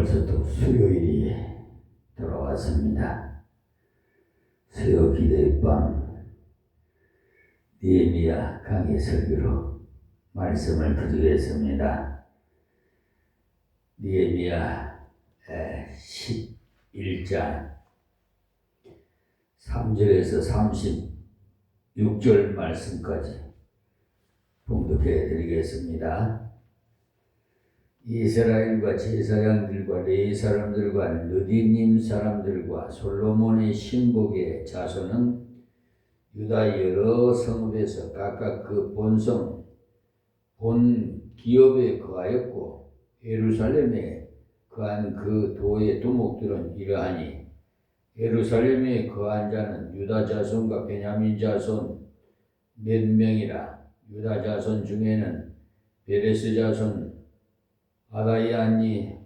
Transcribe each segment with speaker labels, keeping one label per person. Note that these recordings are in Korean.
Speaker 1: 벌써 또 수요일이 돌아왔습니다. 수요 기도의 밤 느헤미야 강의 설교로 말씀을 드리겠습니다. 느헤미야 11장 3절에서 36절 말씀까지 봉독해 드리겠습니다. 이스라엘과 제사장들과 레위 사람들과 느디님 사람들과 솔로몬의 신복의 자손은 유다 여러 성읍에서 각각 그 본성 본 기업에 거하였고, 예루살렘에 거한 그 도의 두목들은 이러하니, 예루살렘에 거한 자는 유다 자손과 베냐민 자손 몇 명이라. 유다 자손 중에는 베레스 자손 아다야니,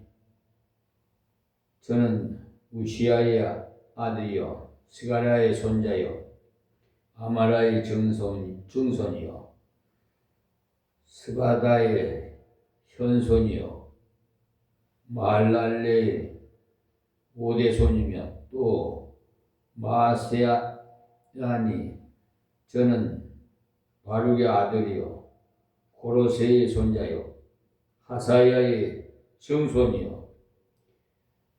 Speaker 1: 저는 우시아의 아들이요 스가랴의 손자요 아마라의 증손이요 스바다의 현손이요 마할랄레의 오대손이며, 또 마세야니, 저는 바룩의 아들이요 고로세의 손자요 하사야의 증손이요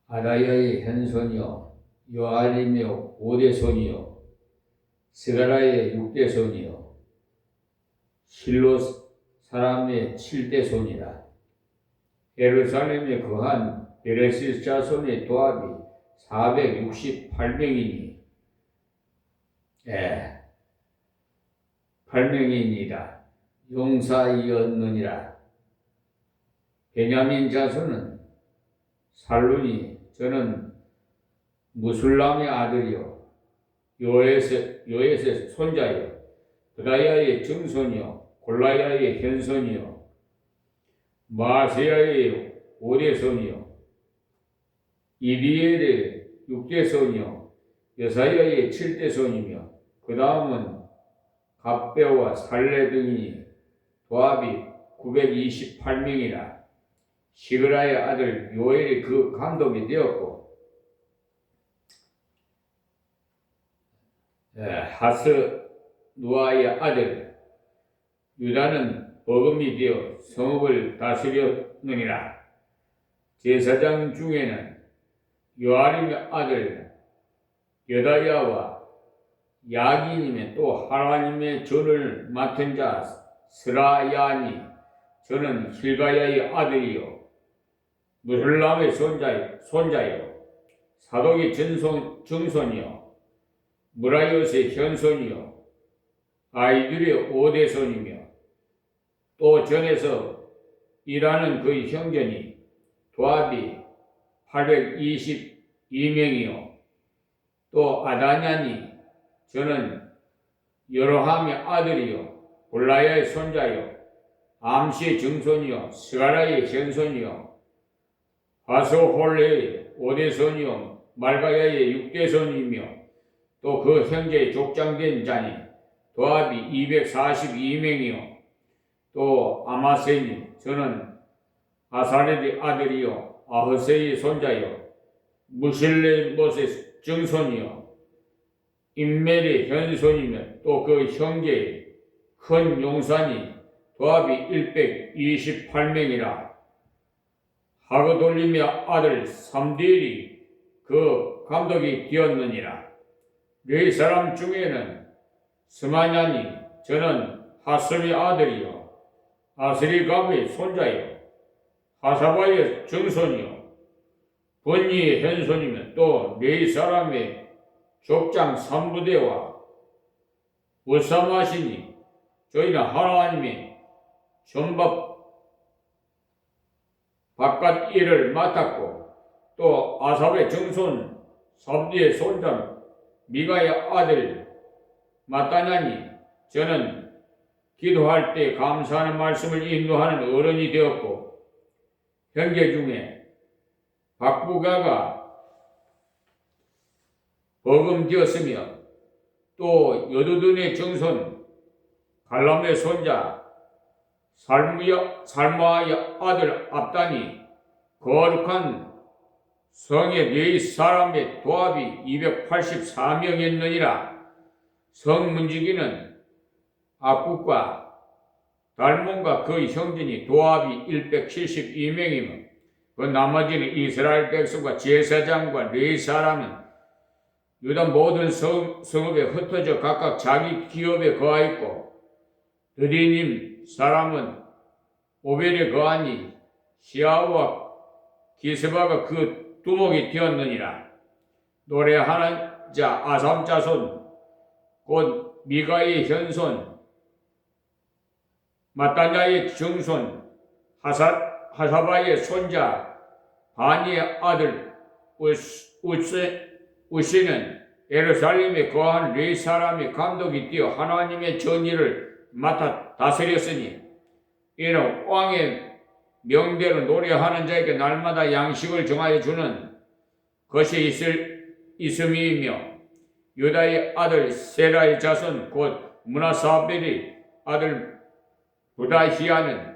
Speaker 1: 아다야의 현손이요 요아림의 오대손이요 스가랴의 육대손이요 실로 사람의 칠대손이라. 예루살렘에 거한 베레스 자손의 도합이 468명이니 8명이니라. 용사이었느니라. 베냐민 자손은 살룬이, 저는 무술람의 아들이요 요에스의 손자요 브다야의 증손이요 골라야의 현손이요 마세야의 오대손이요 이디엘의 육대손이요 여사야의 칠대손이며, 그 다음은 갑배와 살레 등이니 도합이 928명이라. 시그라의 아들 요엘이 그 감독이 되었고, 하스누아의 아들 유다는 버금이 되어 성읍을 다스렸느니라. 제사장 중에는 요아림의 아들 여다야와 야긴임의 또 하나님의 전을 맡은 자 스라야니, 저는 힐가야의 아들이요 무술람의 손자요 사독의 증손이요 무라요스의 현손이요 아이들의 오대손이며, 또 전에서 일하는 그의 형제니 도합이 822명이요 또 아다냐니, 저는 여로함의 아들이요 골라야의 손자요 암시의 증손이요 스가랴의 현손이요 하소홀레의 오대손이요 말가야의 육대손이며, 또 그 형제의 족장된 자니 도합이 242명이요 또 아마세니, 저는 아사렛의 아들이요 아흐세의 손자요 무실레못의 증손이요 임멜의 현손이며, 또 그 형제의 큰 용산이 도합이 128명이라. 하그돌림의 아들 삼디엘이 그 감독이 되었느니라. 레위 사람 중에는 스마냐니, 저는 하슬의 아들이요 아스리갑의 손자요 하사바의 증손이요 번니의 현손이며, 또 레위 사람의 족장 3부대와 우사마시니, 저희는 하나님의 전밥 바깥 일을 맡았고, 또 아삽의 증손 sabdi의 손자 미가의 아들 마따냐니, 저는 기도할 때 감사하는 말씀을 인도하는 어른이 되었고, 형제 중에 박부가가 버금되었으며, 또 여두둔의 증손 갈람의 손자 살마의 아들 압단이 거룩한 성에 네 사람의 도합이 284명이었느니라. 성 문지기는 악국과 달몬과 그 형제니 도합이 172명이며 그 나머지는 이스라엘 백성과 제사장과 네 사람은 유다 모든 성읍에 흩어져 각각 자기 기업에 거하였고 드디님 사람은 오벨에 거하니 시아와 기스바가 그 두목이 되었느니라. 노래하는 자 아삼 자손 곧 미가의 현손 마따냐의 증손 하사바의 손자 바니의 아들 우시는 예루살렘에 거한 네 사람이 감독이 되어 하나님의 전의를 맡아 다스렸으니 이는 왕의 명대로 노래하는 자에게 날마다 양식을 정하여 주는 것이 있음이며 유다의 아들 세라의 자손 곧 문하사벨의 아들 부다히아는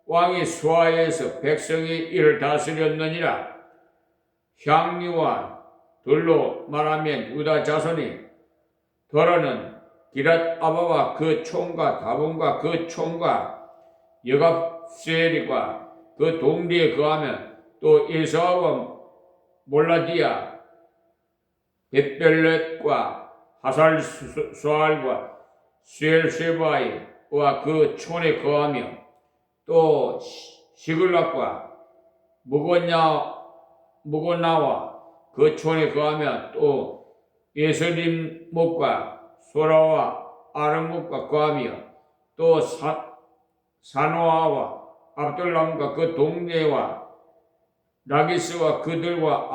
Speaker 1: 왕이 수하에서 백성의 일을 다스렸느니라. 향리와 들로 말하면 유다 자손이 더러는 기랏 아바와 그 총과 다본과 그 총과 여갑세리과 그 동리에 거하면 또 에사와 몰라디아 벳벨렛과 하살수알과 수엘세바이와 그 촌에 거하며 또 시글락과 무고나와 그 촌에 거하며 또 예스림목과 소라와 아르목과 거하며 또 사노아와 압둘람과 그 동네와 라기스와 그들과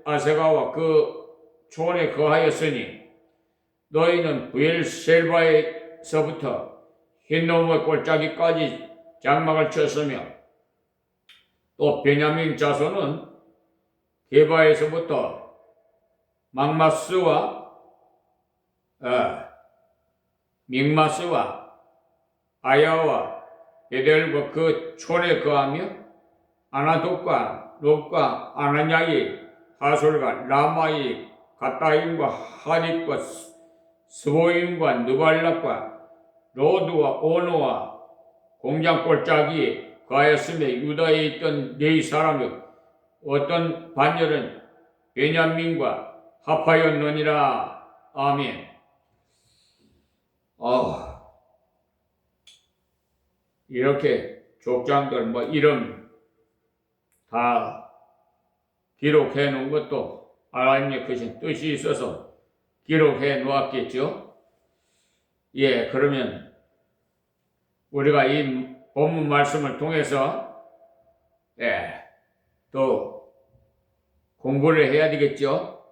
Speaker 1: 아세가와 그 촌에 거하였으니 너희는 부엘셀바에서부터 흰놈의 골짜기까지 장막을 쳤으며 또 베냐민 자손은 게바에서부터 막마스와 믹마스와 아야와 베델과 그 촌에 거하며 아나독과 롭과 아나냐이 하솔과 라마이 가타임과 하닉과 스보임과 느발락과 로드와 오노와 공장 골짜기에 거하였으며 유다에 있던 네 사람이 어떤 반열은 베냐민과 하파였느니라. 아멘. 이렇게 족장들 이름 다 기록해 놓은 것도 하나님의 크신 뜻이 있어서 기록해 놓았겠죠. 예, 그러면 우리가 이 본문 말씀을 통해서 또 공부를 해야 되겠죠.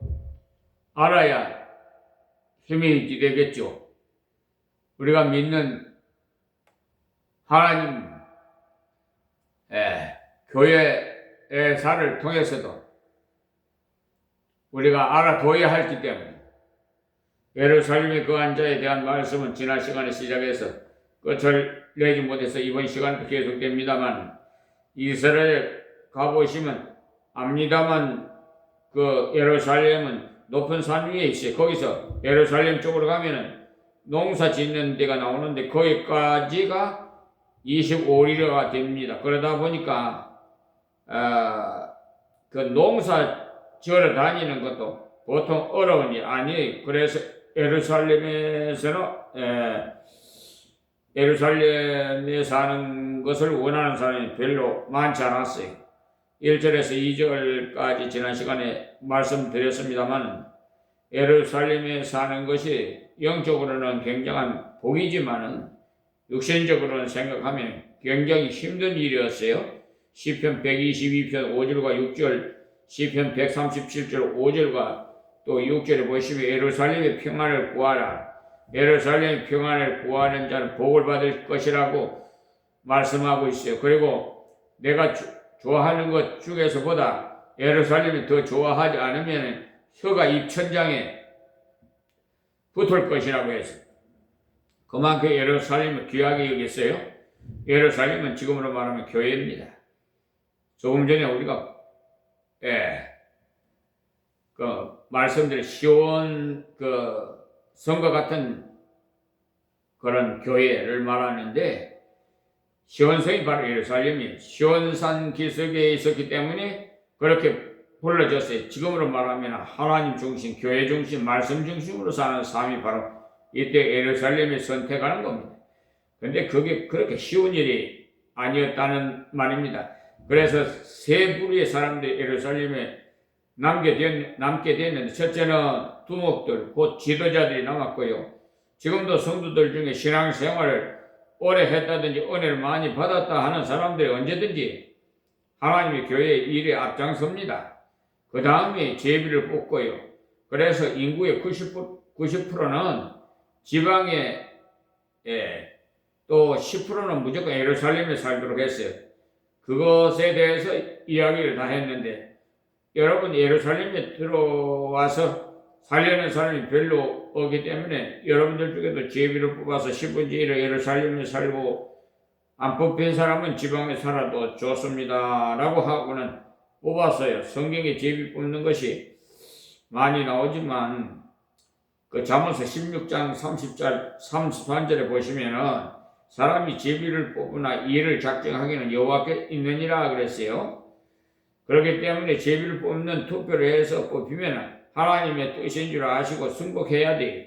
Speaker 1: 알아야 힘이 되겠죠. 우리가 믿는 하나님 교회의 사를 통해서도 우리가 알아둬야 하기 때문에 예루살렘의 거한 자에 대한 말씀은 지난 시간에 시작해서 끝을 내지 못해서 이번 시간도 계속됩니다만 이스라엘 가보시면 압니다만 그 예루살렘은 높은 산 위에 있어요. 거기서 예루살렘 쪽으로 가면은 농사 짓는 데가 나오는데 거기까지가 25리가 됩니다. 그러다 보니까 그 농사 지으러 다니는 것도 보통 어려운 일 아니에요. 그래서 예루살렘에 사는 것을 원하는 사람이 별로 많지 않았어요. 1절에서 2절까지 지난 시간에 말씀드렸습니다만 예루살렘에 사는 것이 영적으로는 굉장한 복이지만은 육신적으로는 생각하면 굉장히 힘든 일이었어요. 시편 122편 5절과 6절, 시편 137절 5절과 또 6절에 보시면 예루살렘의 평안을 구하라. 예루살렘의 평안을 구하는 자는 복을 받을 것이라고 말씀하고 있어요. 그리고 내가 좋아하는 것 중에서보다 예루살렘이 더 좋아하지 않으면 혀가 입천장에 붙을 것이라고 해서 그만큼 예루살렘을 귀하게 여겼어요. 예루살렘은 지금으로 말하면 교회입니다. 조금 전에 우리가 그 말씀드린 시온 그 성과 같은 그런 교회를 말하는데, 시온성이 바로 예루살렘이 시온산 기슭에 있었기 때문에 그렇게 불러졌어요. 지금으로 말하면 하나님 중심, 교회 중심, 말씀 중심으로 사는 삶이 바로 이때 예루살렘을 선택하는 겁니다. 근데 그게 그렇게 쉬운 일이 아니었다는 말입니다. 그래서 세 부류의 사람들이 예루살렘에 남게 됐는데, 첫째는 두목들, 곧 지도자들이 남았고요. 지금도 성도들 중에 신앙생활을 오래 했다든지 은혜를 많이 받았다 하는 사람들이 언제든지 하나님의 교회의 일에 앞장섭니다. 그 다음에 제비를 뽑고요. 그래서 인구의 90%는 지방에, 또 10%는 무조건 예루살렘에 살도록 했어요. 그것에 대해서 이야기를 다 했는데, 여러분 예루살렘에 들어와서 살려는 사람이 별로 없기 때문에 여러분들 중에도 제비를 뽑아서 10분의 1을 예루살렘에 살고 안 뽑힌 사람은 지방에 살아도 좋습니다 라고 하고는 뽑았어요. 성경에 제비 뽑는 것이 많이 나오지만 그 잠언서 16장 33절에 보시면은 사람이 제비를 뽑으나 이를 작정하기는 여호와께 있느니라 그랬어요. 그렇기 때문에 제비를 뽑는 투표를 해서 뽑히면 하나님의 뜻인 줄 아시고 승복해야 돼요.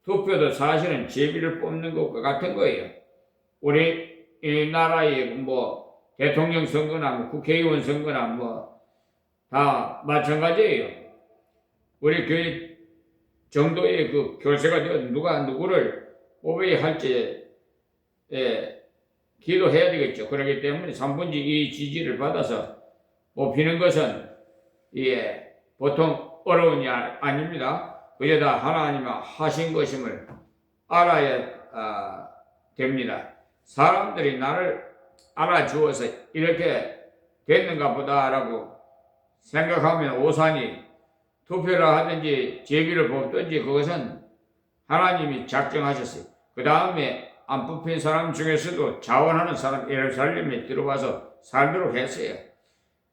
Speaker 1: 투표도 사실은 제비를 뽑는 것과 같은 거예요. 우리 이 나라의 뭐 대통령 선거나 뭐 국회의원 선거나 뭐 다 마찬가지예요. 우리 교회 정도의 그 교세가 되어 누가 누구를 뽑아야 할지 기도해야 되겠죠. 그렇기 때문에 3분의 2 지지를 받아서 뽑히는 것은 보통 어려운 일이 아닙니다. 그게 다 하나님이 하신 것임을 알아야 됩니다. 사람들이 나를 알아주어서 이렇게 됐는가 보다라고 생각하면 오산이 투표를 하든지 제비를 뽑든지 그것은 하나님이 작정하셨어요. 그 다음에 안 뽑힌 사람 중에서도 자원하는 사람 예루살렘에 들어와서 살도록 했어요.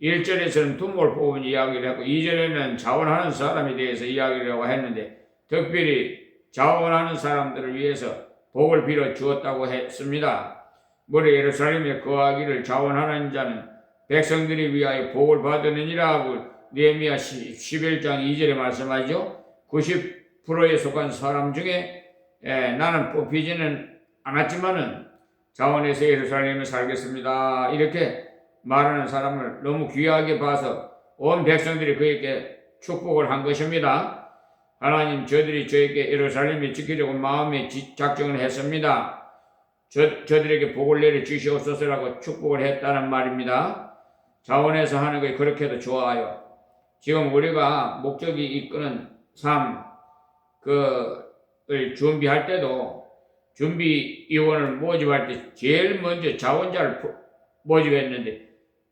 Speaker 1: 1절에서는 두목을 뽑은 이야기를 했고 2절에는 자원하는 사람에 대해서 이야기를 하고 했는데, 특별히 자원하는 사람들을 위해서 복을 빌어 주었다고 했습니다. 무릇 예루살렘에 거하기를 자원하는 자는 백성들이 위하여 복을 받으느니라 하고 느헤미야 11장 2절에 말씀하죠. 90%에 속한 사람 중에 나는 뽑히지는 않았지만은 자원해서 예루살렘에 살겠습니다 이렇게 말하는 사람을 너무 귀하게 봐서 온 백성들이 그에게 축복을 한 것입니다. 하나님, 저들이 저에게 예루살렘에 지키려고 마음에 작정을 했습니다. 저들에게 복을 내려 주시옵소서라고 축복을 했다는 말입니다. 자원해서 하는 것이 그렇게도 좋아요. 지금 우리가 목적이 이끄는 삶을 준비할 때도 준비위원을 모집할 때 제일 먼저 자원자를 모집했는데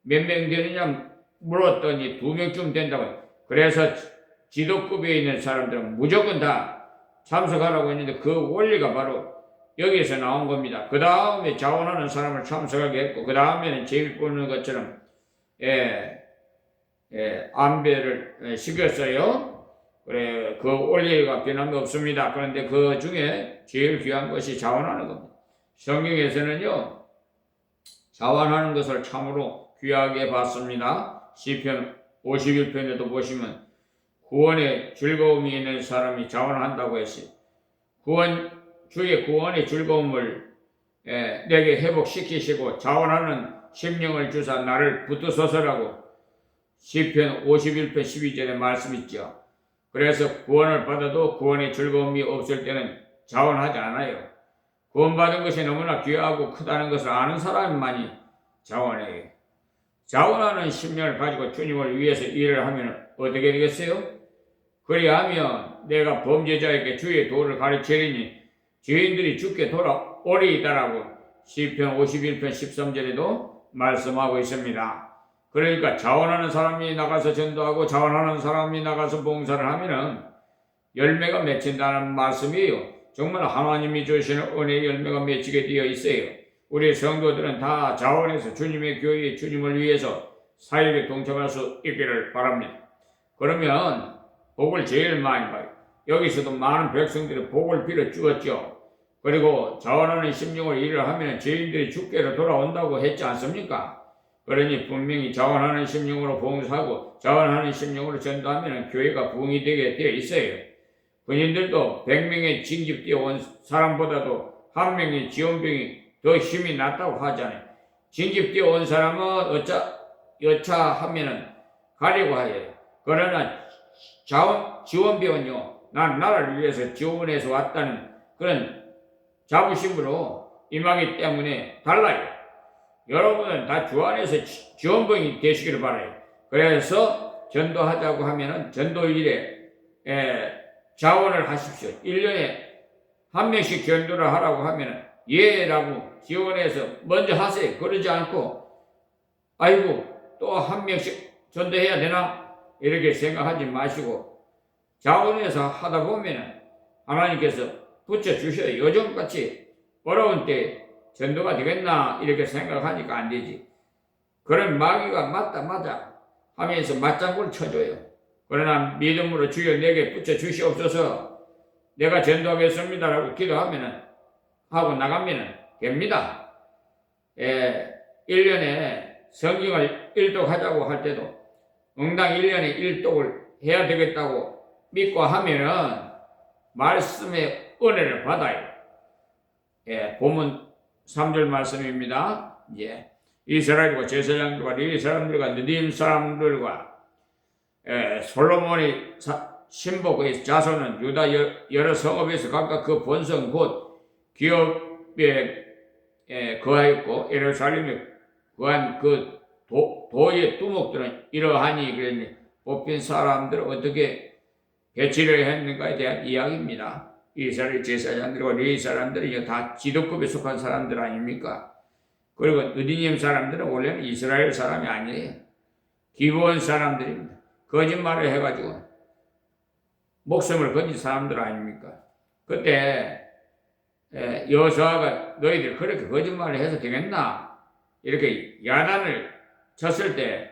Speaker 1: 몇 명 되느냐 물었더니 2명쯤 된다고. 그래서 지도급에 있는 사람들은 무조건 다 참석하라고 했는데 그 원리가 바로 여기에서 나온 겁니다. 그 다음에 자원하는 사람을 참석하게 했고, 그 다음에는 제비 뽑는 것처럼 안배를 시켰어요. 그래, 그 원리가 변함없습니다. 그런데 그 중에 제일 귀한 것이 자원하는 겁니다. 성경에서는요, 자원하는 것을 참으로 귀하게 봤습니다. 시편 51편에도 보시면 구원의 즐거움이 있는 사람이 자원한다고 했어요. 주의 구원의 즐거움을 내게 회복시키시고 자원하는 심령을 주사 나를 붙드소서라고 시편 51편 12절에 말씀 있죠. 그래서 구원을 받아도 구원의 즐거움이 없을 때는 자원하지 않아요. 구원받은 것이 너무나 귀하고 크다는 것을 아는 사람만이 자원해요. 자원하는 심령을 가지고 주님을 위해서 일을 하면 어떻게 되겠어요? 그리하면 내가 범죄자에게 주의 도를 가르치리니 죄인들이 주께 돌아오리이다라고 시편 51편 13절에도 말씀하고 있습니다. 그러니까 자원하는 사람이 나가서 전도하고 자원하는 사람이 나가서 봉사를 하면은 열매가 맺힌다는 말씀이에요. 정말 하나님이 주시는 은혜의 열매가 맺히게 되어 있어요. 우리 성도들은 다 자원해서 주님의 교회에 주님을 위해서 사역에 동참할 수 있기를 바랍니다. 그러면 복을 제일 많이 봐요. 여기서도 많은 백성들이 복을 빌어 주었죠. 그리고 자원하는 심령으로 일을 하면 죄인들이 주께로 돌아온다고 했지 않습니까? 그러니 분명히 자원하는 심령으로 봉사하고 자원하는 심령으로 전도하면 교회가 부흥이 되게 되어 있어요. 군인들도 100명의 징집되어 온 사람보다도 한 명의 지원병이 더 힘이 낫다고 하잖아요. 징집되어 온 사람은 여차하면은 가려고 하여요. 그러나 지원병은요, 난 나라를 위해서 지원해서 왔다는 그런 자부심으로 임하기 때문에 달라요. 여러분은 다 주 안에서 지원병이 되시기를 바라요. 그래서 전도하자고 하면은 전도 일에 자원을 하십시오. 1년에 한 명씩 전도를 하라고 하면은 예라고 지원해서 먼저 하세요. 그러지 않고 아이고 또 한 명씩 전도해야 되나 이렇게 생각하지 마시고 자원해서 하다 보면은 하나님께서 붙여주셔요. 요즘같이 어려운 때 전도가 되겠나 이렇게 생각하니까 안 되지. 그런 마귀가 맞자 하면서 맞장구를 쳐줘요. 그러나 믿음으로 주여 내게 붙여주시옵소서 내가 전도하겠습니다라고 기도하면은 하고 나가면은 됩니다. 1년에 성경을 1독 하자고 할 때도 응당 1년에 1독을 해야 되겠다고 믿고 하면은 말씀의 은혜를 받아요. 본문 3절 말씀입니다. 이스라엘과 제사장들과 레위 사람들과 느림 사람들과 솔로몬의 신복의 자손은 유다 여러 성읍에서 각각 그 본성 곧 기업에 거하였고 예루살렘에 거한 그 도의 두목들은 이러하니 그랬니 뽑힌 사람들을 어떻게 배치를 했는가에 대한 이야기입니다. 이스라엘 제사장들과 레위 사람들이 다 지도급에 속한 사람들 아닙니까? 그리고 느디님 사람들은 원래는 이스라엘 사람이 아니에요. 기브온 사람들입니다. 거짓말을 해가지고 목숨을 건진 사람들 아닙니까? 그때 여호수아가 너희들 그렇게 거짓말을 해서 되겠나? 이렇게 야단을 쳤을 때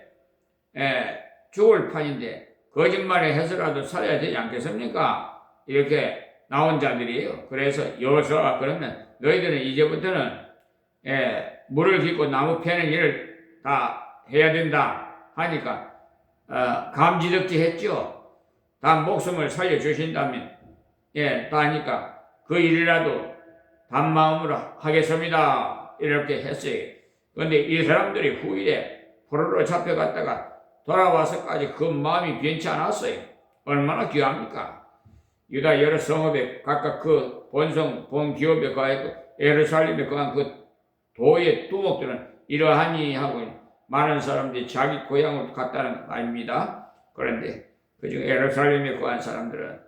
Speaker 1: 죽을 판인데 거짓말을 해서라도 살아야 되지 않겠습니까? 이렇게 나온 자들이에요. 그래서 여호수아가 그러면 너희들은 이제부터는 물을 깃고 나무 패는 일을 다 해야 된다 하니까 감지덕지 했죠. 다 목숨을 살려주신다면 다 하니까 그 일이라도 단마음으로 하겠습니다 이렇게 했어요. 그런데 이 사람들이 후일에 포로로 잡혀갔다가 돌아와서까지 그 마음이 변치 않았어요. 얼마나 귀합니까? 유다 여러 성읍에 각각 그 본기업에 거하였고 예루살렘에 거한 그 도의 두목들은 이러하니 하고 많은 사람들이 자기 고향으로 갔다는 말입니다. 그런데 그중 예루살렘에 거한 사람들은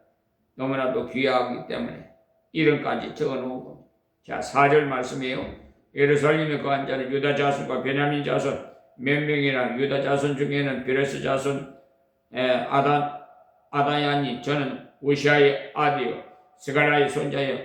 Speaker 1: 너무나도 귀하기 때문에 이름까지 적어놓은 겁니다. 자, 4절 말씀이에요. 예루살렘에 거한 자는 유다 자손과 베냐민 자손 몇 명이나 유다 자손 중에는 베레스 자손 아다야니 저는 우시아의 아들이요 스가라의 손자요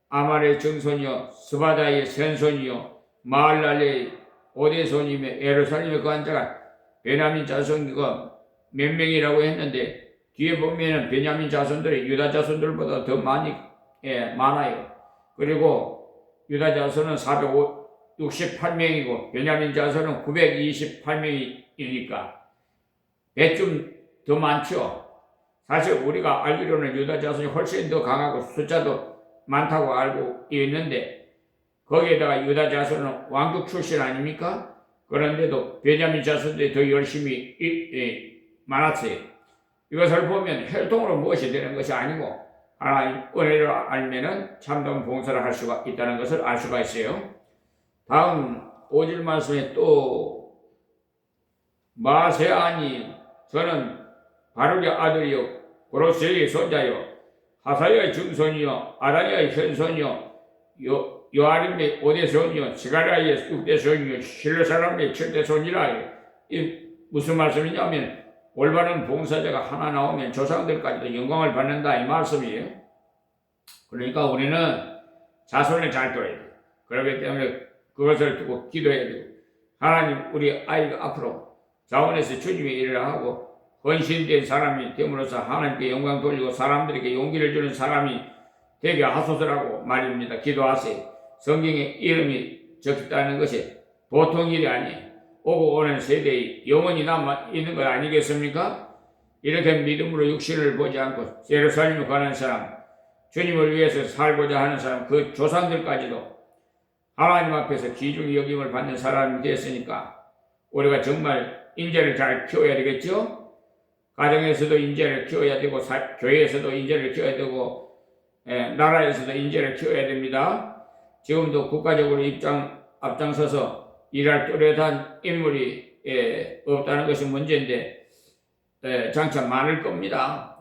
Speaker 1: 아말의 증손이요 스바다의 sen손이요 마할랄의 오대손이며 예루살렘에 거한 자가 베냐민 자손과 몇 명이라고 했는데 뒤에 보면은 베냐민 자손들이 유다 자손들보다 더 많아요. 그리고 유다 자손은 468명이고 베냐민 자손은 928명이니까 배쯤 더 많죠. 사실 우리가 알기로는 유다 자손이 훨씬 더 강하고 숫자도 많다고 알고 있는데 거기에다가 유다 자손은 왕족 출신 아닙니까? 그런데도 베냐민 자손들이 더 열심히 많았어요. 이것을 보면 혈통으로 무엇이 되는 것이 아니고 하나님 은혜를 알면은 참된 봉사를 할 수가 있다는 것을 알 수가 있어요. 다음 5절 말씀에 또 마세아니 저는 바룩의 아들이요 고로세의 손자요 하사야의 증손이요 아다야의 현손이요 요아림의 5대 손이요 스가랴의 6대 손이요 실로 사람의 7대 손이라. 이 무슨 말씀이냐면 올바른 봉사자가 하나 나오면 조상들까지도 영광을 받는다 이 말씀이에요. 그러니까 우리는 자손을 잘 둬야 돼요. 그렇기 때문에 그것을 두고 기도해야 되고 하나님 우리 아이가 앞으로 자원에서 주님의 일을 하고 헌신된 사람이 됨으로써 하나님께 영광 돌리고 사람들에게 용기를 주는 사람이 되게 하소서라고 말입니다. 기도하세요. 성경에 이름이 적혔다는 것이 보통 일이 아니에요. 오고 오는 세대에 영원히 남아 있는 것 아니겠습니까? 이렇게 믿음으로 육신을 보지 않고 예루살렘에 가는 사람, 주님을 위해서 살고자 하는 사람, 그 조상들까지도 하나님 앞에서 귀중히 여김을 받는 사람이 됐으니까 우리가 정말 인재를 잘 키워야 되겠죠? 가정에서도 인재를 키워야 되고 교회에서도 인재를 키워야 되고 나라에서도 인재를 키워야 됩니다. 지금도 국가적으로 앞장서서 일할 뚜렷한 인물이 없다는 것이 문제인데 장차 많을 겁니다.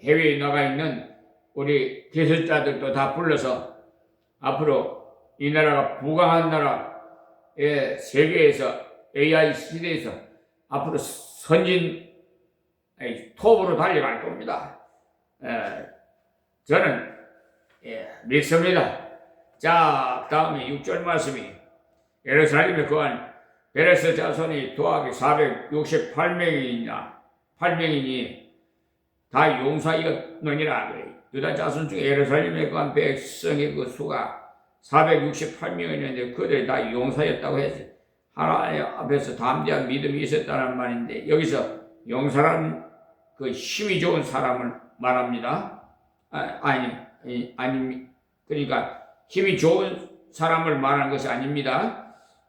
Speaker 1: 해외에 나가 있는 우리 기술자들도 다 불러서 앞으로 이 나라가 부강한 나라의 세계에서 AI 시대에서 앞으로 선진 톱으로 달려갈 겁니다. 저는 믿습니다. 자, 다음에 6절 말씀이 예루살렘에 거한 베레스 자손이 도합이 468명이니 다 용사였느니라 그래. 유다 자손 중에 예루살렘에 거한 백성의 그 수가 468명이었는데 그들이 다 용사였다고 했어요. 하나님 앞에서 담대한 믿음이 있었다는 말인데 여기서 용사란 그 힘이 좋은 사람을 말합니다. 그러니까 힘이 좋은 사람을 말하는 것이 아닙니다.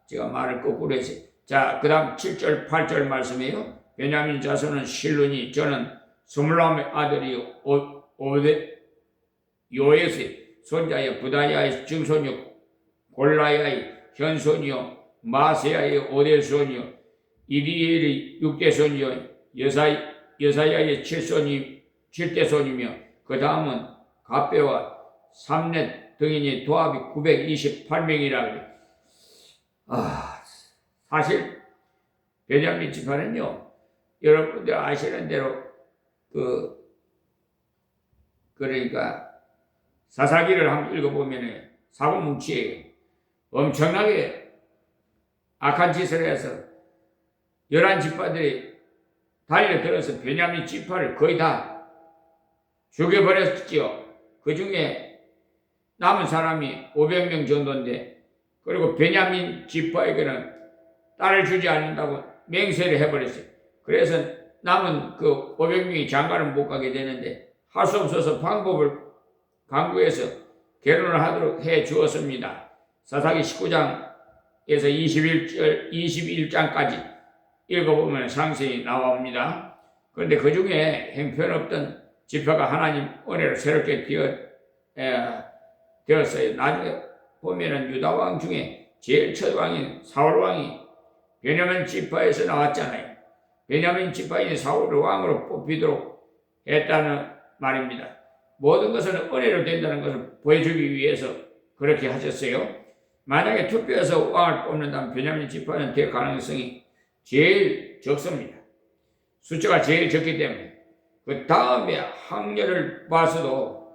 Speaker 1: 제가 말을 거꾸로 했어요. 자, 그 다음 7절, 8절 말씀이에요. 베냐민 자손은 실루니, 저는 스물라움의 아들이 요에스의 손자의 부다야의 증손이요, 골라야의 현손이요, 마세야의 오대손이요, 이리엘의 육대손이요, 여사야의 칠대손이며 그 다음은 갑배와 삼넷 등이니 도합이 928명이라 그래. 사실 베냐민 지파는요, 여러분들 아시는 대로 그러니까 사사기를 한번 읽어보면 사고뭉치예요. 엄청나게 악한 짓을 해서 11지파들이 달려들어서 베냐민 지파를 거의 다 죽여버렸지요. 그 중에 남은 사람이 500명 정도인데, 그리고 베냐민 지파에게는 딸을 주지 않는다고 맹세를 해버렸어요. 그래서 남은 그 500명이 장가를 못 가게 되는데 할 수 없어서 방법을 강구해서 결혼을 하도록 해 주었습니다. 사사기 19장에서 21장까지 읽어보면 상세히 나옵니다. 그런데 그 중에 형편없던 지파가 하나님 은혜로 새롭게 되었어요. 나중에 보면은 유다 왕 중에 제일 첫 왕인 사울 왕이 베냐민 지파에서 나왔잖아요. 베냐민 지파인 사울을 왕으로 뽑히도록 했다는 말입니다. 모든 것은 은혜로 된다는 것을 보여주기 위해서 그렇게 하셨어요. 만약에 투표해서 왕을 뽑는다면 베냐민 지파는 될 가능성이 제일 적습니다. 숫자가 제일 적기 때문에. 그 다음에 학렬을 봐서도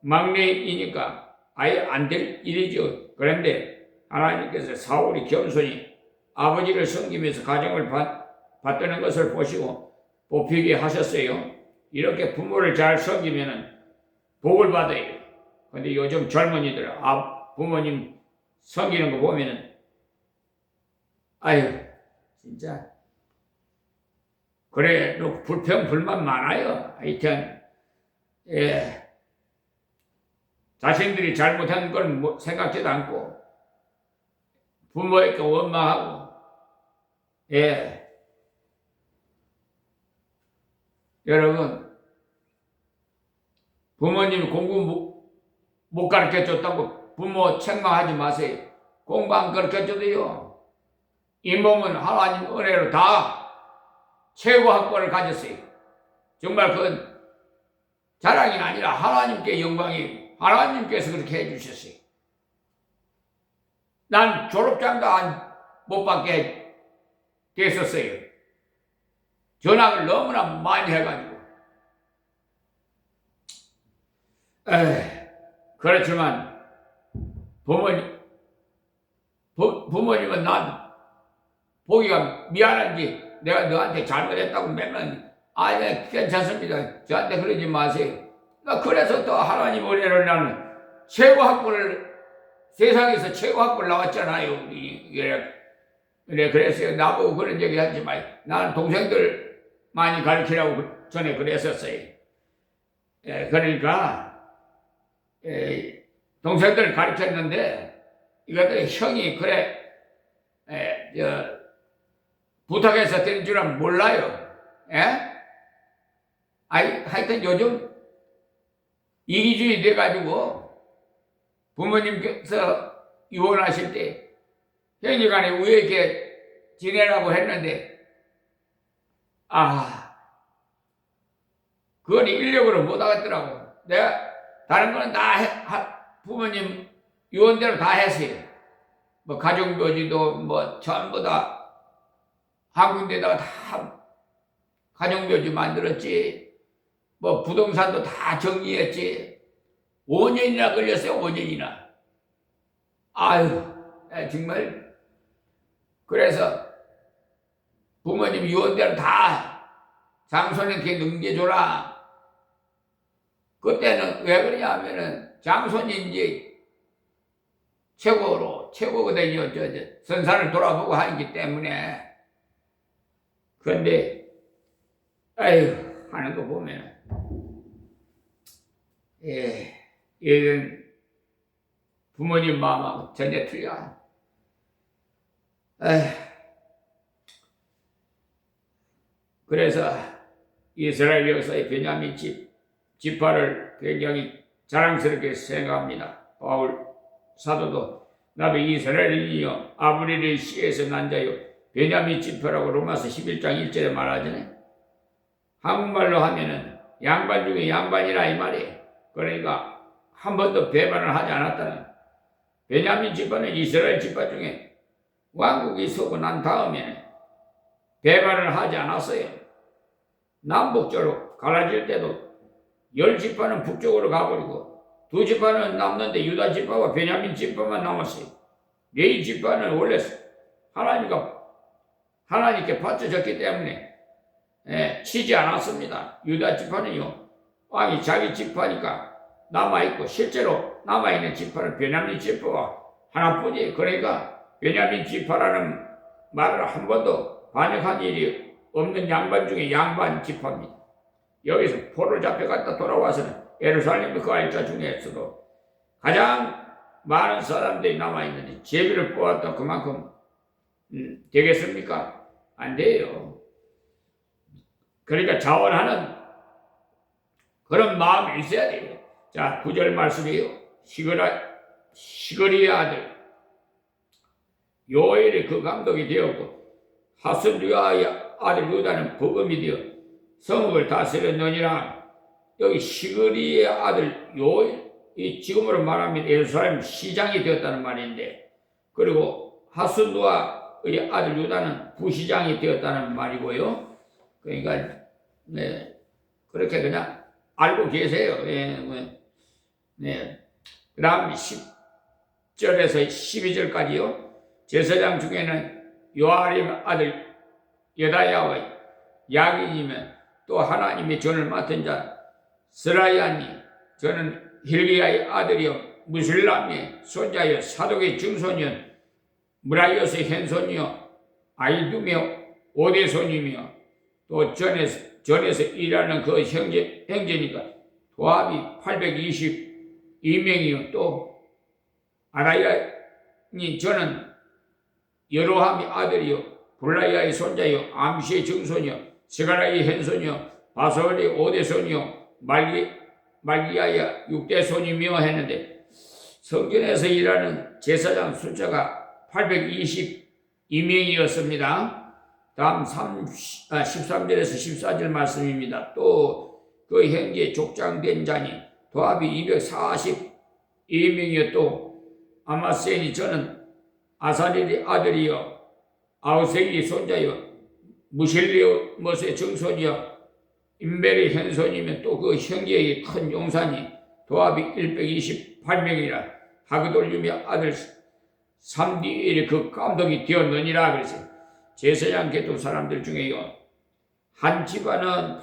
Speaker 1: 막내이니까 아예 안 될 일이죠. 그런데 하나님께서 사울이 겸손히 아버지를 섬기면서 가정을 받드는 것을 보시고 뽑히게 하셨어요. 이렇게 부모를 잘 섬기면 복을 받아요. 근데 요즘 젊은이들 부모님 섬기는 거 보면은 아유 진짜 그래 불평 불만 많아요. 하여튼 자신들이 잘못한 걸 생각지도 않고 부모에게 원망하고 여러분 부모님이 공부 못 가르쳐줬다고 부모 책망하지 마세요. 공부 안 가르쳐줘도요. 이 몸은 하나님 은혜로 다 최고 학벌을 가졌어요. 정말 그건 자랑이 아니라 하나님께 영광이 하나님께서 그렇게 해주셨어요. 난 졸업장도 못 받게 됐었어요. 전학을 너무나 많이 해가지고. 그렇지만 부모님은 난 보기가 미안한지 내가 너한테 잘못했다고 맨날 네, 괜찮습니다. 저한테 그러지 마세요. 그래서 또 하나님 은혜로 나는 최고 학벌을 세상에서 최고 학벌 나왔잖아요. 그래 그랬어요. 나보고 그런 얘기 하지 마요. 나는 동생들 많이 가르치라고 전에 그랬었어요. 그러니까 동생들 가르쳤는데 이것들 형이 그래 부탁해서 되는 줄은 몰라요. 하여튼 요즘 이기주의 돼가지고 부모님께서 이혼하실 때 형제간에 우애있게 지내라고 했는데 그건 인력으로 못 하겠더라고. 내가 다른 거는 다 부모님 유언대로 다 했어요. 뭐 가정묘지도 뭐 전부 다 한 군데다가 다 가정묘지 만들었지. 뭐 부동산도 다 정리했지. 5년이나 걸렸어요. 5년이나. 정말. 그래서 부모님 유언대로 다 장손에게 넘겨줘라. 그때는 왜 그러냐 하면은 장손이 이제 최고거든요. 선산을 돌아보고 하기 때문에. 그런데 하는 거 보면 얘는 부모님 마음하고 전혀 틀려. 그래서 이스라엘 역사의 베냐민 지파를 굉장히 자랑스럽게 생각합니다. 바울 사도도 나도 이스라엘인이여 아브렐의 씨에서 난 자요 베냐민 지파라고 로마서 11장 1절에 말하잖아요. 한국말로 하면은 양반 중에 양반이라 이 말이에요. 그러니까 한 번도 배반을 하지 않았다는. 베냐민 지파는 이스라엘 지파 중에 왕국이 서고 난 다음에 배반을 하지 않았어요. 남북적으로 갈라질 때도 10지파는 북쪽으로 가버리고 2지파는 남는데 유다 지파와 베냐민 지파만 남았어요. 4지파는 원래 하나님께 바쳐졌기 때문에 치지 않았습니다. 유다 지파는요, 왕이 자기 지파니까 남아있고 실제로 남아있는 지파는 베냐민 지파와 하나뿐이에요. 그러니까 베냐민 지파라는 말을 한 번도 반역한 일이 없는 양반 중에 양반 지파입니다. 여기서 포로 잡혀갔다 돌아와서는 예루살렘 그 알자 중에서도 가장 많은 사람들이 남아있는데 제비를 뽑았다 그만큼 되겠습니까? 안 돼요. 그러니까 자원하는 그런 마음이 있어야 돼요. 자, 9절 말씀이에요. 시그리의 아들 요엘이 그 감독이 되었고 하순류아의 아들 유다는 복음이 되어 성읍을 다스렸느니라. 여기 시그리의 아들 요엘, 이 지금으로 말하면 예루살렘 시장이 되었다는 말인데, 그리고 하순류아의 아들 유다는 부시장이 되었다는 말이고요. 그러니까 그렇게 그냥 알고 계세요. 그 다음 10절에서 12절까지요. 제사장 중에는 요아림 아들 여다야와 야긴이면 또 하나님의 전을 맡은 자 스라야니, 저는 힐기야의 아들이요 무슬람의 손자여 사독의 증손이요 무라이엇의 현손이요 아이둠의 오대손이며 또 전에서 일하는 그 형제니까 도합이 822명이요 또 아라야니, 저는 여로함의 아들이요 블라야의 손자요 암시의 증손이요 스가라의 현손이요 바솔의 오대손이요 말기야의 6대손이며 했는데, 성전에서 일하는 제사장 숫자가 822명이었습니다. 다음 13절에서 14절 말씀입니다. 또 그 형제 족장된 자니 도합이 242명이요 또 아마세니, 저는 아사렐의 아들이요 아우셀의 손자요 무실리오못의 증손이요 임벨의 현손이면 또 그 형제의 큰 용산이 도합이 128명이라 하그돌림의 아들 삼디엘이 그 감독이 되었느니라. 그래서 제사장 계통 사람들 중에요. 한 집안은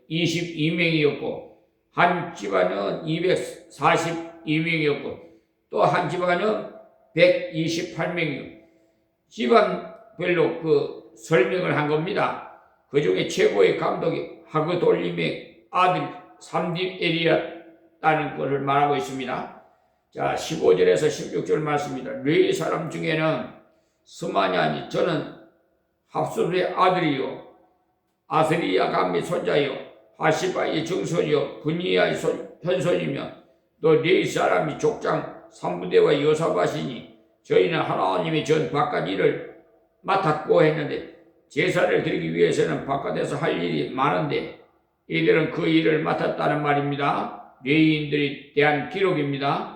Speaker 1: 22명이었고 한 집안은 242명이었고 또 한 집안은 128명이고 집안별로 그 설명을 한 겁니다. 그 중에 최고의 감독이 하그돌림의 아들 삼디엘이었다는 것을 말하고 있습니다. 자, 15절에서 16절 말씀입니다. 레위 사람 중에는 스마냐니 저는 합수의 아들이요 아스리야 감미 손자요 하시바의 증손이요 분이야의 현손이며 또 레위 사람이 족장 삼부대와 여사밭이니 저희는 하나님의 전 바깥 일을 맡았고 했는데 제사를 드리기 위해서는 바깥에서 할 일이 많은데 이들은 그 일을 맡았다는 말입니다. 레위인들에 대한 기록입니다.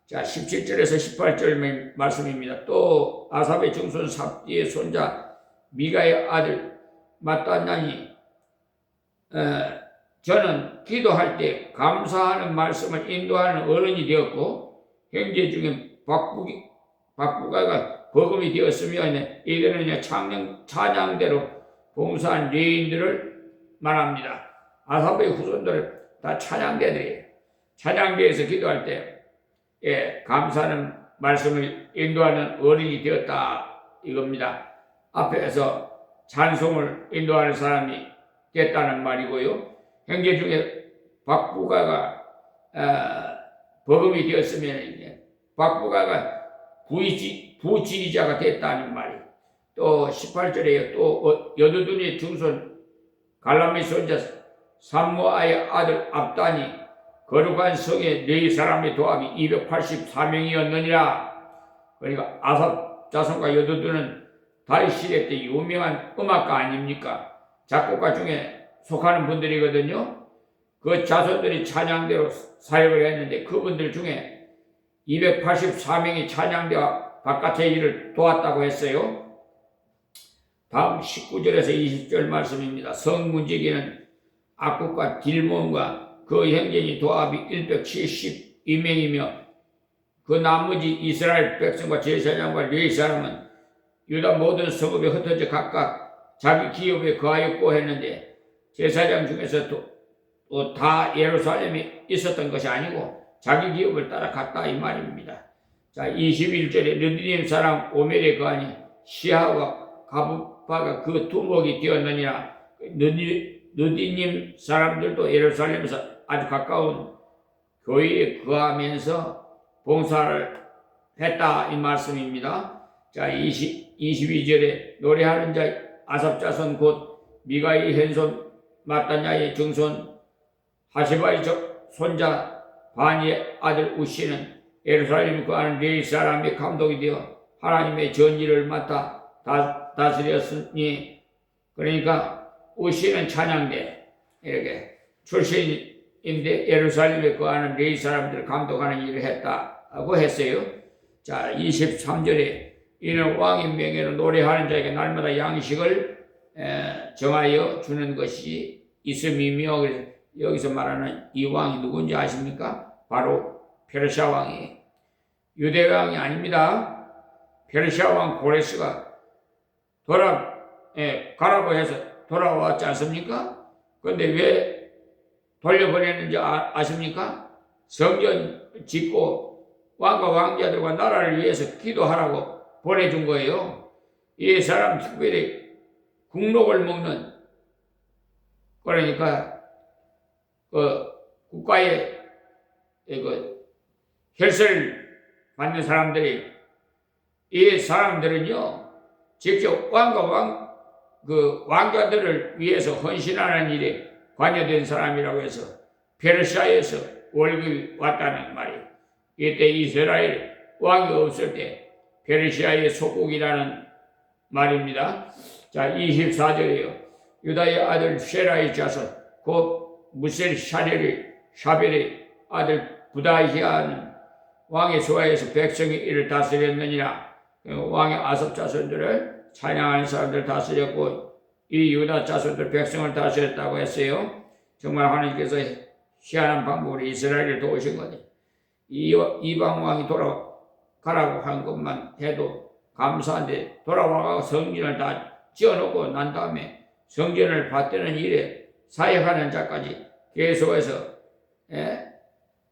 Speaker 1: 자, 17절에서 18절 말씀입니다. 또 아삽의 증손 삽디의 손자 미가의 아들 마따냐니 저는 기도할 때 감사하는 말씀을 인도하는 어른이 되었고 형제 중에 박부가가 버금이 되었으며 이들은 찬양대로 봉사한 레위인들을 말합니다. 아삽의 후손들은 다 찬양대들이에요. 찬양대에서 기도할 때 감사하는 말씀을 인도하는 어른이 되었다 이겁니다. 앞에서 찬송을 인도하는 사람이 됐다는 말이고요. 형제 중에 박부가가 버금이 되었으면 박부가가 부지휘자가 됐다는 말이. 또 18절에 또 여두둔의 증손 갈람의 손자 삼모아의 아들 압단이 거룩한 성에 레위 사람의 도합이 284명이었느니라. 그러니까 아삽 자손과 여두둔은 다윗 시대 때 유명한 음악가 아닙니까? 작곡가 중에 속하는 분들이거든요. 그 자손들이 찬양대로 사역을 했는데 그분들 중에 284명이 찬양대와 바깥의 일을 도왔다고 했어요. 다음 19절에서 20절 말씀입니다. 성문지기는 악국과 딜몬과 그 형제니 도합이 172명이며 그 나머지 이스라엘 백성과 제사장과 레위 사람은 유다 모든 성읍에 흩어져 각각 자기 기업에 거하였고 했는데 제사장 중에서도 다 예루살렘에 있었던 것이 아니고 자기 기업을 따라갔다 이 말입니다. 자, 21절에 느디님 사람 오멜의 거하니 시하와 가부파가 그 두목이 되었느니라. 느디님 사람들도 예루살렘에서 아주 가까운 교회에 거하면서 봉사를 했다 이 말씀입니다. 자, 22절에 노래하는 자 아삽 자손 곧 미가의 현손 마따냐의 증손 하시바의 손자 바니의 아들 우시는 예루살렘에 거하는 레위 사람의 감독이 되어 하나님의 전일을 맡아 다스렸으니 그러니까 우시는 찬양대 이렇게 출신인데 예루살렘에 거하는 레위 사람들을 감독하는 일을 했다고 했어요. 자, 23절에 이는 왕의 명예로 노래하는 자에게 날마다 양식을 정하여 주는 것이 있음이며 그래서 여기서 말하는 이 왕이 누군지 아십니까? 바로 페르시아 왕이에요. 유대 왕이 아닙니다. 페르시아 왕 고레스가 가라고 해서 돌아왔지 않습니까? 그런데 왜 돌려보내는지 아십니까? 성전 짓고 왕과 왕자들과 나라를 위해서 기도하라고 보내준 거예요. 이 사람 특별히 국록을 먹는 그러니까 국가의 혈세를 받는 사람들이 이 사람들은요 직접 왕자들을 위해서 헌신하는 일에 관여된 사람이라고 해서 페르시아에서 월급이 왔다는 말이에요. 이때 이스라엘 왕이 없을 때 페르시아의 속국이라는 말입니다. 자, 24절이에요. 유다의 아들 쉐라의 자손 곧 무셀 샤벨의 아들 부다히아는 왕의 소하에서 백성의 일을 다스렸느니라. 왕의 아삽 자손들을 찬양하는 사람들을 다스렸고 이 유다 자손들 백성을 다스렸다고 했어요. 정말 하나님께서 희한한 방법으로 이스라엘을 도우신 거죠. 이방 왕이 돌아가라고 한 것만 해도 감사한데 돌아와가 성전을 다 지어놓고 난 다음에 성전을 받드는 일에 사역하는 자까지 계속해서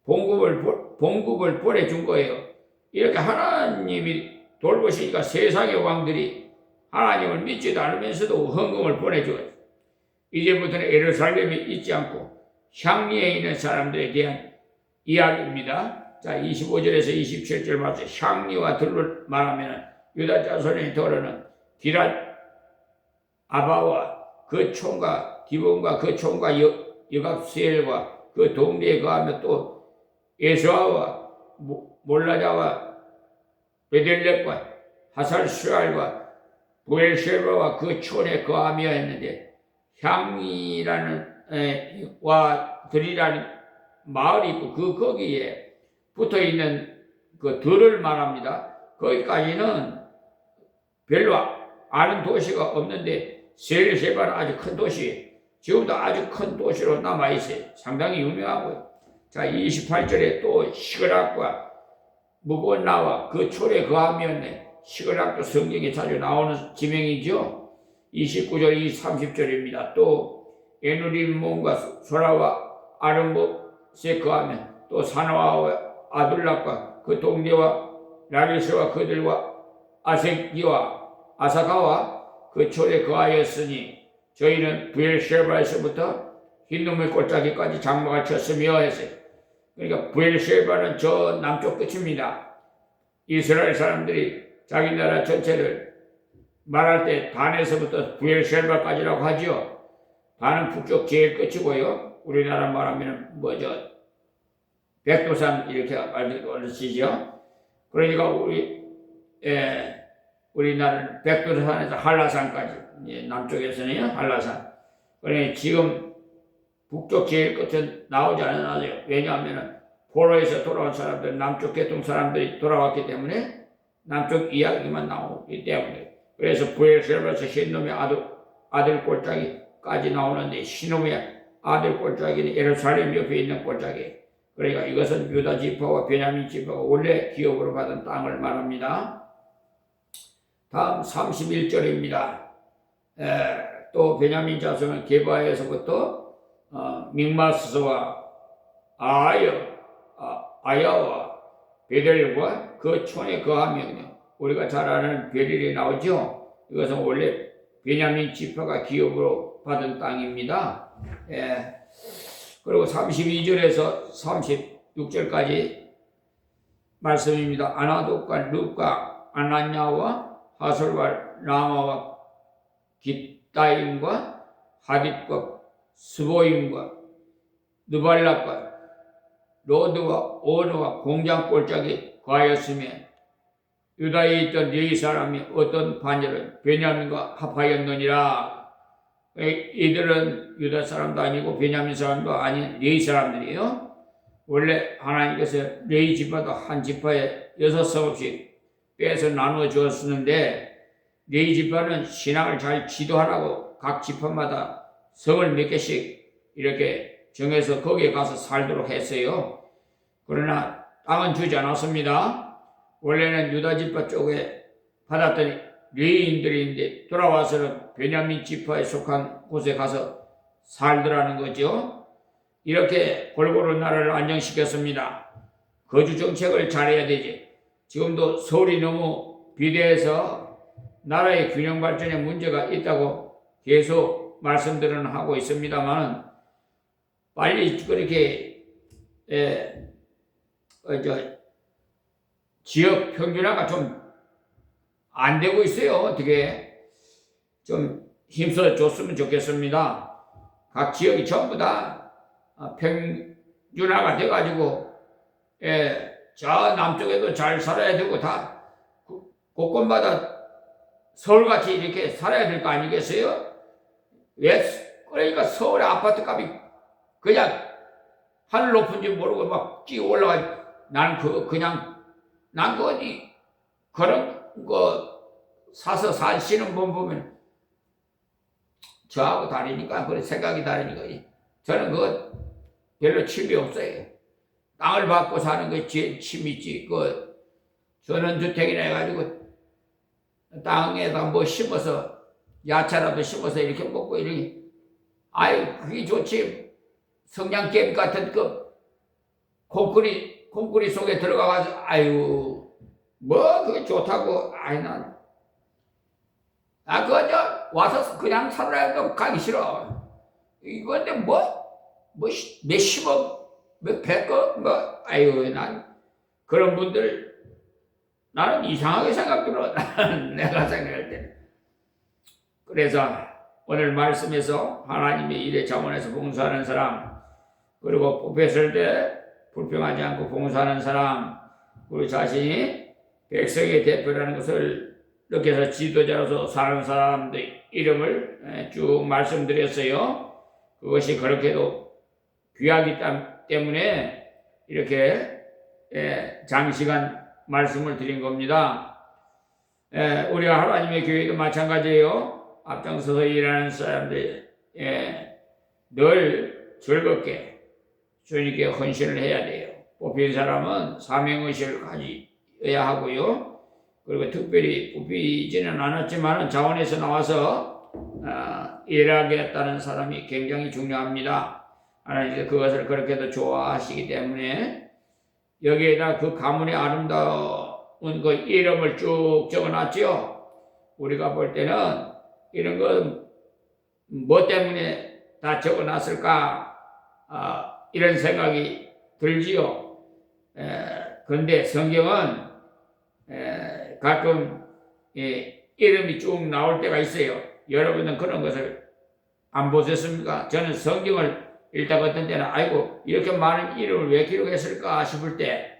Speaker 1: 봉급을 보내준 거예요. 이렇게 하나님이 돌보시니까 세상의 왕들이 하나님을 믿지도 않으면서도 헌금을 보내줘요. 이제부터는 예루살렘에 있지 않고 향리에 있는 사람들에 대한 이야기입니다. 자, 25절에서 27절 말씀, 향리와 들을 말하면 유다 자손의 도로는 기랏 아바와 그 총과 기본과 그 총과 여갑스엘과 그 동네에 거하며 또 에스와와 몰라자와 베델렉과 하살수알과 부엘셰바와 그 촌에 거하며 했는데, 향이라는 와 들이라는 마을이 있고 거기에 붙어 있는 그 들을 말합니다. 거기까지는 별로 아는 도시가 없는데 세르세바는 아주 큰 도시, 지금도 아주 큰 도시로 남아있어요. 상당히 유명하고요. 자, 28절에 또 시그락과 무거운 나와 그 촌에 거하면네. 시그락도 성경에 자주 나오는 지명이죠. 29절, 30절입니다. 또 에누림몬과 소라와 아르못에 거하면 또 사노아와 아둘락과 그 동네와 라리스와 그들과 아세기와 아사가와 그 촌에 거하였으니 저희는 부엘셰바에서부터 흰눈물 골짜기까지 장막을 쳤으며 했어요. 그러니까 부엘셰바는 저 남쪽 끝입니다. 이스라엘 사람들이 자기 나라 전체를 말할 때 단에서부터 부엘셰바까지라고 하죠. 단은 북쪽 제일 끝이고요. 우리나라 말하면 뭐죠? 백두산 이렇게 알려지죠. 그러니까 우리나라는 백두산에서 한라산까지, 남쪽에서는요 한라산. 그러니 지금 북쪽 제일 끝은 나오지 않아요. 왜냐하면 포로에서 돌아온 사람들, 남쪽 계통 사람들이 돌아왔기 때문에 남쪽 이야기만 나오기 때문에. 그래서 부엘셰바에서 흰놈의 아들 골짜기까지 나오는데, 흰놈의 아들 골짜기는 예루살렘 옆에 있는 골짜기. 그러니까 이것은 유다 지파와 베냐민 지파가 원래 기업으로 받은 땅을 말합니다. 다음 31절입니다. 또 베냐민 자손은 게바에서부터 믹마스와 아야와 베델과 그 촌에 거하며, 우리가 잘 아는 베델이 나오죠. 이것은 원래 베냐민 지파가 기업으로 받은 땅입니다. 그리고 32절에서 36절까지 말씀입니다. 아나독과 룹과 아나냐와 하솔과 라마와 기타임과 하딥과 스보임과 느발락과 로드와 오노와 공장 골짜기 거하였으며, 유다에 있던 네 사람이 어떤 반열은 베냐민과 합하였느니라. 이들은 유다 사람도 아니고 베냐민 사람도 아닌 네 사람들이에요. 원래 하나님께서 네 지파도 한 지파에 6성읍씩 빼서 나누어 주었었는데, 네 지파는 신앙을 잘 지도하라고 각 지파마다 성을 몇 개씩 이렇게 정해서 거기에 가서 살도록 했어요. 그러나 땅은 주지 않았습니다. 원래는 유다 지파 쪽에 받았던 레위인들인데 돌아와서는 베냐민 지파에 속한 곳에 가서 살더라는 거죠. 이렇게 골고루 나라를 안정시켰습니다. 거주 정책을 잘해야 되지. 지금도 서울이 너무 비대해서 나라의 균형 발전에 문제가 있다고 계속 말씀들은 하고 있습니다만, 빨리 그렇게 지역 평균화가 좀 안 되고 있어요. 어떻게 좀 힘써 줬으면 좋겠습니다. 각 지역이 전부 다 평균화가 돼가지고 저 남쪽에도 잘 살아야 되고, 다 곳곳마다 서울같이 이렇게 살아야 될 거 아니겠어요? 왜? 그러니까 서울의 아파트 값이 그냥 하늘 높은지 모르고 막 뛰어 올라가. 난 그 어디 그런 거 사서 사시는 분 보면 저하고 다르니까, 그래 생각이 다르니까 저는 그거 별로 취미 없어요. 땅을 받고 사는 게 제일 취미지. 그 전원주택이나 해가지고
Speaker 2: 땅에다 뭐 심어서 야채라도 심어서 이렇게 먹고 이러니 아이 그게 좋지. 성냥개미 같은 그 콩쿠리 속에 들어가가지고 아유 뭐 그게 좋다고 아이 난 그저 와서 그냥 살아도 가기 싫어. 이건데 몇십억 몇백억 아유 난 그런 분들 나는 이상하게 생각 들어. 내가 생각할 때. 그래서 오늘 말씀에서 하나님의 일에 자원해서 봉사하는 사람, 그리고 뽑혔을 때 불평하지 않고 봉사하는 사람, 우리 자신이 백성의 대표라는 것을 이렇게 해서 지도자로서 사는 사람들 이름을 쭉 말씀드렸어요. 그것이 그렇게도 귀하기 때문에 이렇게 장시간 말씀을 드린 겁니다. 우리가 하나님의 교회도 마찬가지예요. 앞장서서 일하는 사람들 늘 즐겁게 주님께 헌신을 해야 돼요. 뽑힌 사람은 사명의식을 가져야 하고요. 그리고 특별히 뽑히지는 않았지만 자원에서 나와서 일하겠다는 사람이 굉장히 중요합니다. 하나님께서 그것을 그렇게도 좋아하시기 때문에 여기에다 그 가문의 아름다운 그 이름을 쭉 적어놨죠. 우리가 볼 때는 이런 건 뭐 때문에 다 적어놨을까 이런 생각이 들지요. 그런데 성경은 가끔 이름이 쭉 나올 때가 있어요. 여러분은 그런 것을 안 보셨습니까? 저는 성경을 읽다가 어떤 때는 아이고 이렇게 많은 이름을 왜 기록했을까 싶을 때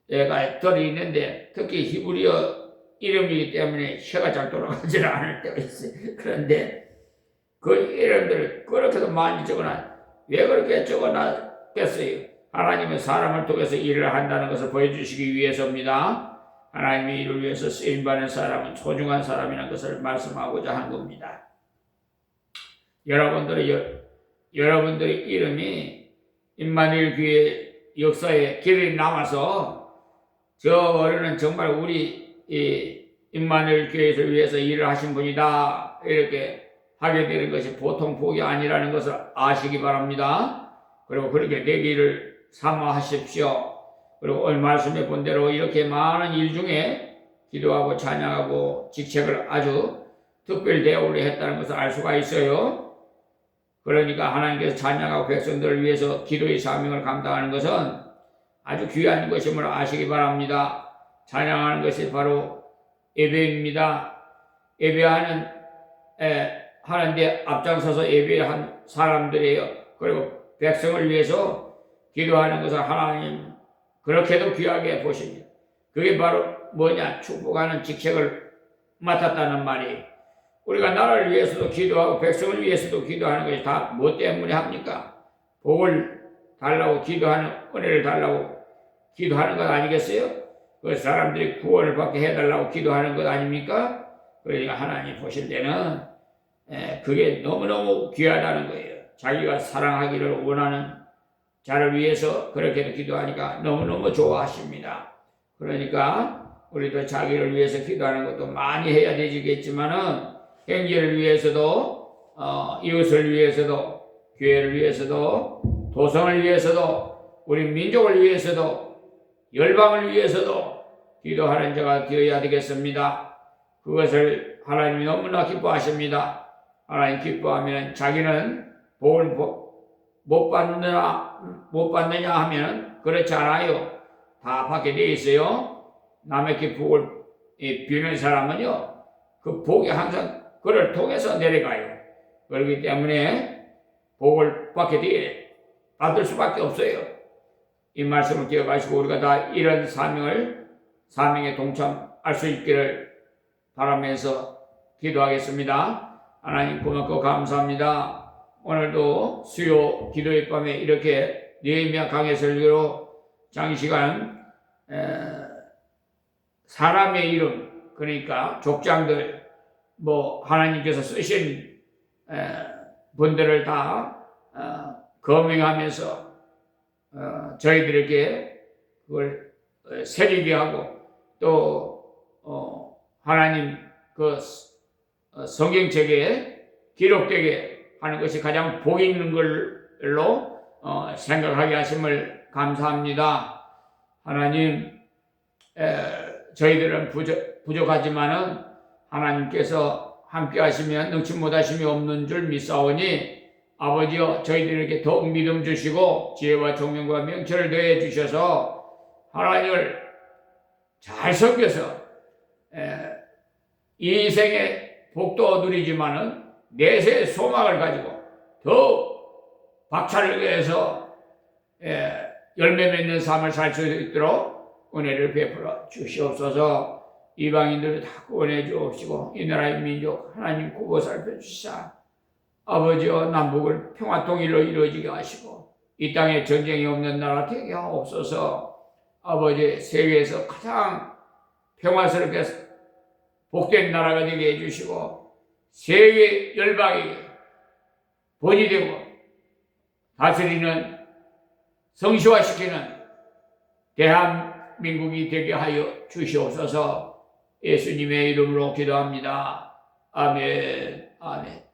Speaker 2: 얘가 들이 있는데 특히 히브리어 이름이기 때문에 혀가 잘 돌아가지 않을 때가 있어요. 그런데 그 이름들을 그렇게도 많이 적어놔. 왜 그렇게 적어놨겠어요? 하나님은 사람을 통해서 일을 한다는 것을 보여주시기 위해서입니다. 하나님의 일을 위해서 쓰임받는 사람은 소중한 사람이라는 것을 말씀하고자 한 겁니다. 여러분들의 이름이 임마누엘 교회 역사에 길이 남아서 저 어른은 정말 우리 임마누엘 교회를 위해서 일을 하신 분이다 이렇게 하게 되는 것이 보통 복이 아니라는 것을 아시기 바랍니다. 그리고 그렇게 되기를 사모하십시오. 그리고 오늘 말씀해 본 대로 이렇게 많은 일 중에 기도하고 찬양하고 직책을 아주 특별 대우를 했다는 것을 알 수가 있어요. 그러니까 하나님께서 찬양하고 백성들을 위해서 기도의 사명을 감당하는 것은 아주 귀한 것임을 아시기 바랍니다. 찬양하는 것이 바로 예배입니다. 예배하는 하는데 앞장서서 예배한 사람들이에요. 그리고 백성을 위해서 기도하는 것을 하나님 그렇게도 귀하게 보십니다. 그게 바로 뭐냐? 축복하는 직책을 맡았다는 말이에요. 우리가 나라를 위해서도 기도하고 백성을 위해서도 기도하는 것이 다 뭐 때문에 합니까? 복을 달라고 기도하는, 은혜를 달라고 기도하는 것 아니겠어요? 그 사람들이 구원을 받게 해달라고 기도하는 것 아닙니까? 그러니까 하나님 보실 때는 그게 너무너무 귀하다는 거예요. 자기가 사랑하기를 원하는 자를 위해서 그렇게 기도하니까 너무너무 좋아하십니다. 그러니까 우리도 자기를 위해서 기도하는 것도 많이 해야 되겠지만은 형제를 위해서도 이웃을 위해서도 교회를 위해서도 도성을 위해서도 우리 민족을 위해서도 열방을 위해서도 기도하는 자가 되어야 되겠습니다. 그것을 하나님이 너무나 기뻐하십니다. 하나님 기뻐하면 자기는 복을 못 받느냐 하면 그렇지 않아요. 다 받게 돼 있어요. 남에게 복을 비는 사람은요, 그 복이 항상 그를 통해서 내려가요. 그렇기 때문에 복을 받을 수밖에 없어요. 이 말씀을 기억하시고 우리가 다 이런 사명에 동참할 수 있기를 바라면서 기도하겠습니다. 하나님 고맙고 감사합니다. 오늘도 수요 기도의 밤에 이렇게 느헤미야 강해 설교로 장시간 사람의 이름, 그러니까 족장들, 하나님께서 쓰신 분들을 다 거명하면서 저희들에게 그걸 새기게 하고 또 하나님 그 성경책에 기록되게 하는 것이 가장 복 있는 걸로 생각하게 하심을 감사합니다. 하나님, 저희들은 부족하지만은 하나님께서 함께 하시면 능치 못하심이 없는 줄 믿사오니 아버지여 저희들에게 더욱 믿음 주시고 지혜와 총명과 명철을 더해 주셔서 하나님을 잘 섬겨서 이 생의 복도 누리지만은 내세의 소망을 가지고 더 박차를 위해서 열매 맺는 삶을 살 수 있도록 은혜를 베풀어 주시옵소서. 이방인들을 다 구원해 주옵시고 이 나라의 민족 하나님 구워 살펴주시사 아버지여 남북을 평화 통일로 이루어지게 하시고 이 땅에 전쟁이 없는 나라 되게 하옵소서. 아버지 세계에서 가장 평화스럽게 복된 나라가 되게 해주시고 세계 열방에게 본이 되고 다스리는 성시화시키는 대한민국이 되게 하여 주시옵소서. 예수님의 이름으로 기도합니다. 아멘. 아멘.